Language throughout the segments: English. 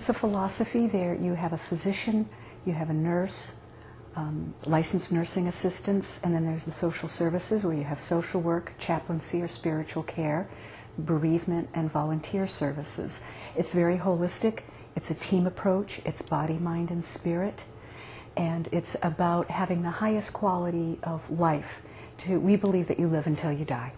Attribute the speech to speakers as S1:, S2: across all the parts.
S1: it's a philosophy. There you have a physician, you have a nurse, licensed nursing assistants, and then there's the social services where you have social work, chaplaincy or spiritual care, bereavement, and volunteer services. It's very holistic. It's a team approach. It's body, mind, and spirit. And it's about having the highest quality of life. We believe that you live until you die.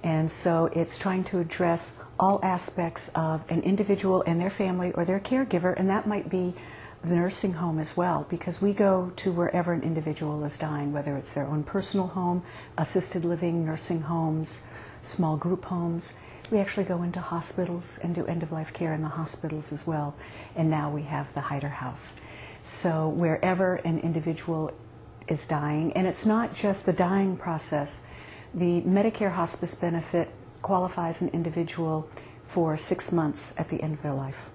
S1: And so it's trying to address all aspects of an individual and their family or their caregiver, and that might be the nursing home as well, because we go to wherever an individual is dying, whether it's their own personal home, assisted living, nursing homes, small group homes. We actually go into hospitals and do end-of-life care in the hospitals as well. And now we have the Hyder House. So wherever an individual is dying, and it's not just the dying process. The Medicare hospice benefit qualifies an individual for 6 months at the end of their life.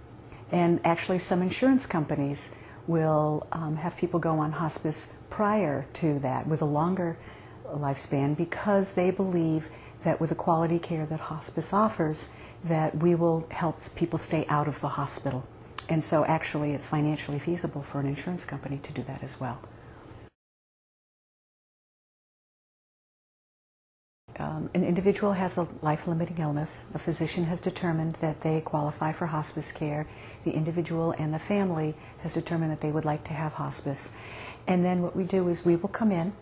S1: And actually some insurance companies will have people go on hospice prior to that with a longer lifespan, because they believe that with the quality care that hospice offers, that we will help people stay out of the hospital. And so actually it's financially feasible for an insurance company to do that as well. An individual has a life-limiting illness. The physician has determined that they qualify for hospice care. The individual and the family has determined that they would like to have hospice. And then what we do is we will come in,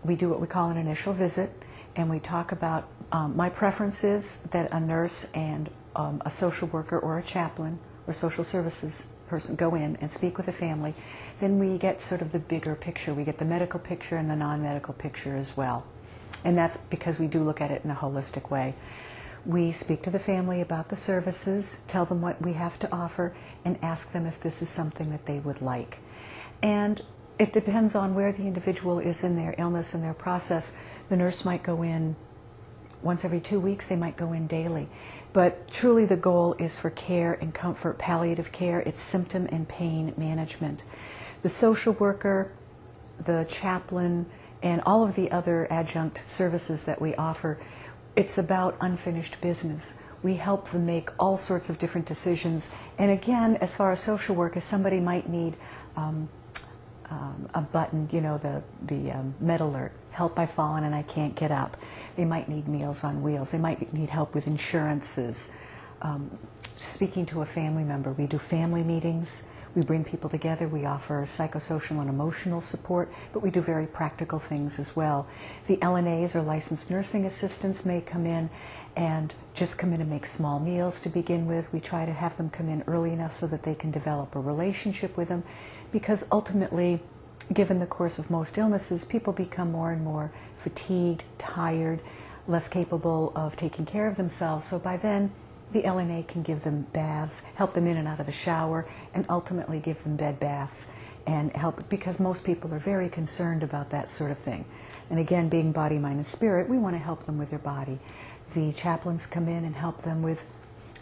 S1: we do what we call an initial visit, and we talk about, my preference is that a nurse and a social worker or a chaplain or social services person go in and speak with the family. Then we get sort of the bigger picture. We get the medical picture and the non-medical picture as well. And that's because we do look at it in a holistic way. We speak to the family about the services, tell them what we have to offer, and ask them if this is something that they would like. And it depends on where the individual is in their illness and their process. The nurse might go in once every 2 weeks, they might go in daily. But truly the goal is for care and comfort, palliative care. It's symptom and pain management. The social worker, the chaplain, and all of the other adjunct services that we offer, it's about unfinished business. We help them make all sorts of different decisions. And again, as far as social work, if somebody might need a button, you know, the med alert, help I've fallen and I can't get up. They might need Meals on Wheels. They might need help with insurances. Speaking to a family member, we do family meetings. We bring people together. We offer psychosocial and emotional support, but we do very practical things as well. The LNAs, or licensed nursing assistants, may come in and just come in and make small meals to begin with. We try to have them come in early enough so that they can develop a relationship with them, because ultimately, given the course of most illnesses, people become more and more fatigued, tired, less capable of taking care of themselves. So by then, the LNA can give them baths, help them in and out of the shower, and ultimately give them bed baths and help, because most people are very concerned about that sort of thing. And again, being body, mind, and spirit, we want to help them with their body. The chaplains come in and help them with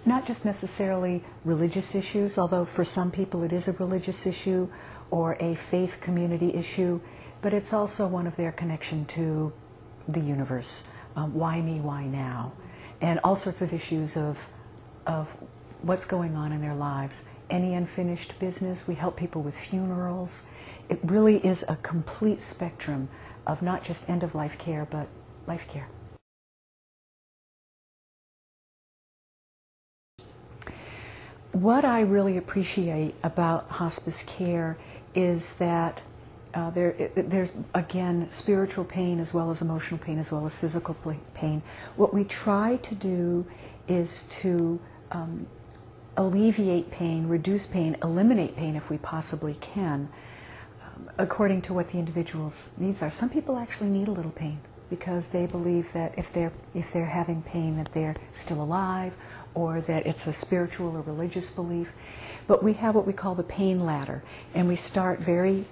S1: not just necessarily religious issues, although for some people it is a religious issue or a faith community issue, but it's also one of their connection to the universe. Why me, why now? And all sorts of issues of what's going on in their lives. Any unfinished business, we help people with funerals. It really is a complete spectrum of not just end-of-life care, but life care. What I really appreciate about hospice care is that there's, again, spiritual pain as well as emotional pain as well as physical pain. What we try to do is to alleviate pain, reduce pain, eliminate pain if we possibly can, according to what the individual's needs are. Some people actually need a little pain because they believe that if they're having pain that they're still alive, or that it's a spiritual or religious belief. But we have what we call the pain ladder, and we start very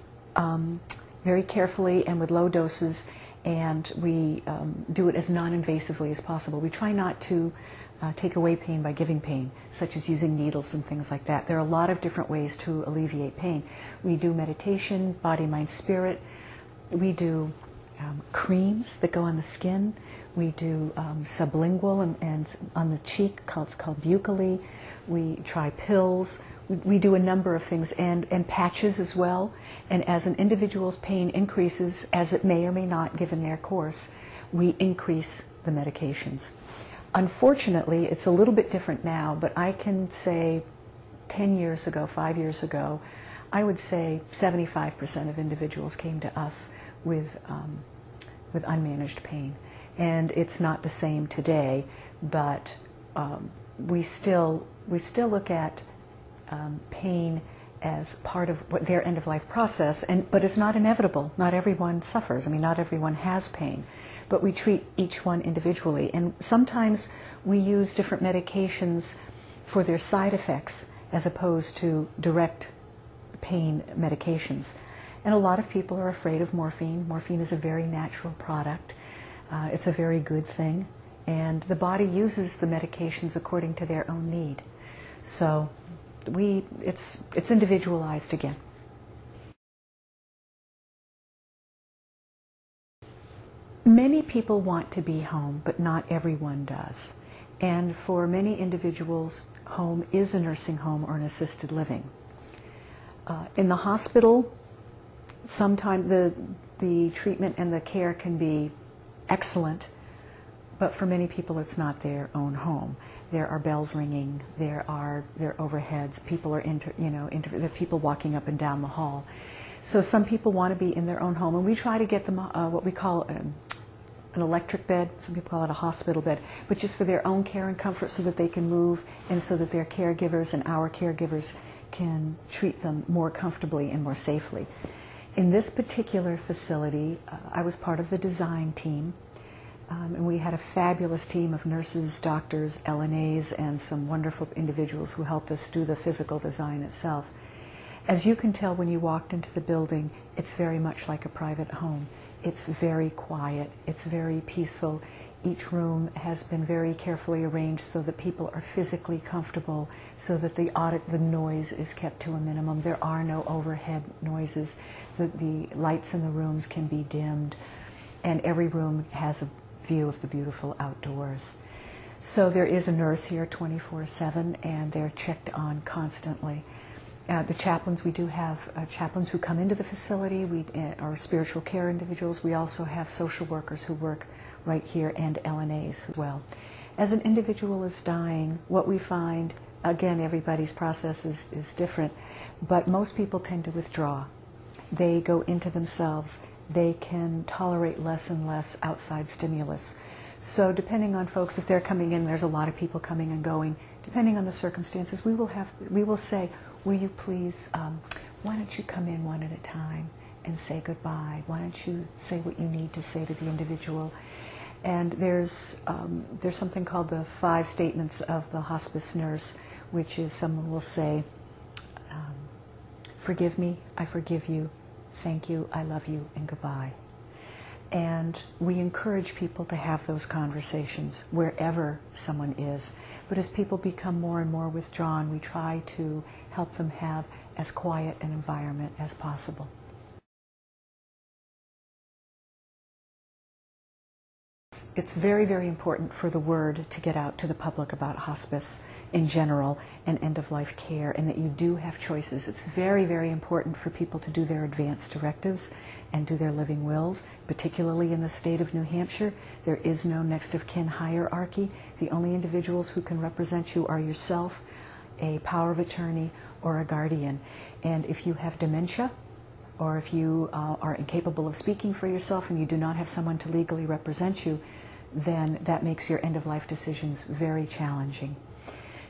S1: carefully and with low doses, and we do it as non-invasively as possible. We try not to take away pain by giving pain, such as using needles and things like that. There are a lot of different ways to alleviate pain. We do meditation, body, mind, spirit. We do creams that go on the skin. We do sublingual and on the cheek, it's called buccally. We try pills. we do a number of things, and patches as well. And as an individual's pain increases, as it may or may not given their course, we increase the medications. Unfortunately, it's a little bit different now, but I can say 10 years ago, 5 years ago, I would say 75% of individuals came to us with unmanaged pain. And it's not the same today, but we still look at pain as part of their end-of-life process, but it's not inevitable. Not everyone suffers. I mean, not everyone has pain. But we treat each one individually. And sometimes we use different medications for their side effects as opposed to direct pain medications. And a lot of people are afraid of morphine. Morphine is a very natural product. It's a very good thing. And the body uses the medications according to their own need. So it's individualized again. Many people want to be home, but not everyone does. And for many individuals, home is a nursing home or an assisted living. In the hospital, sometimes the treatment and the care can be excellent, but for many people it's not their own home. There are bells ringing, there are overheads, people are there are people walking up and down the hall. So some people want to be in their own home, and we try to get them what we call an electric bed, some people call it a hospital bed, but just for their own care and comfort so that they can move and so that their caregivers and our caregivers can treat them more comfortably and more safely. In this particular facility, I was part of the design team, and we had a fabulous team of nurses, doctors, LNAs, and some wonderful individuals who helped us do the physical design itself. As you can tell when you walked into the building, it's very much like a private home. It's very quiet, it's very peaceful. Each room has been very carefully arranged so that people are physically comfortable, so that the noise is kept to a minimum. There are no overhead noises. The lights in the rooms can be dimmed, and every room has a view of the beautiful outdoors. So there is a nurse here 24/7, and they're checked on constantly. The chaplains, we do have chaplains who come into the facility. We are spiritual care individuals. We also have social workers who work right here, and LNAs as well. As an individual is dying, what we find, again, everybody's process is different, but most people tend to withdraw. They go into themselves. They can tolerate less and less outside stimulus. So depending on folks, if they're coming in, there's a lot of people coming and going. Depending on the circumstances, we will say, will you please, why don't you come in one at a time and say goodbye? Why don't you say what you need to say to the individual? And there's something called the 5 statements of the hospice nurse, which is someone will say, forgive me, I forgive you, thank you, I love you, and goodbye. And we encourage people to have those conversations wherever someone is. But as people become more and more withdrawn, we try to help them have as quiet an environment as possible. It's very, very important for the word to get out to the public about hospice in general and end-of-life care, and that you do have choices. It's very, very important for people to do their advance directives and do their living wills, particularly in the state of New Hampshire. There is no next of kin hierarchy. The only individuals who can represent you are yourself, a power of attorney, or a guardian. And if you have dementia, or if you are incapable of speaking for yourself and you do not have someone to legally represent you, then that makes your end-of-life decisions very challenging.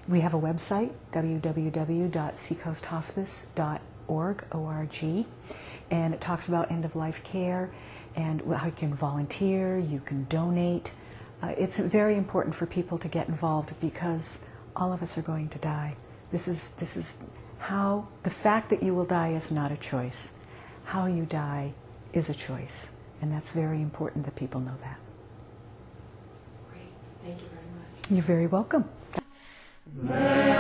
S1: We have a website, www.seacoasthospice.org, and it talks about end-of-life care and how you can volunteer, you can donate. It's very important for people to get involved because all of us are going to die. This is how, the fact that you will die is not a choice. How you die is a choice, and that's very important that people know that.
S2: Great. Thank you very much.
S1: You're very welcome.
S2: May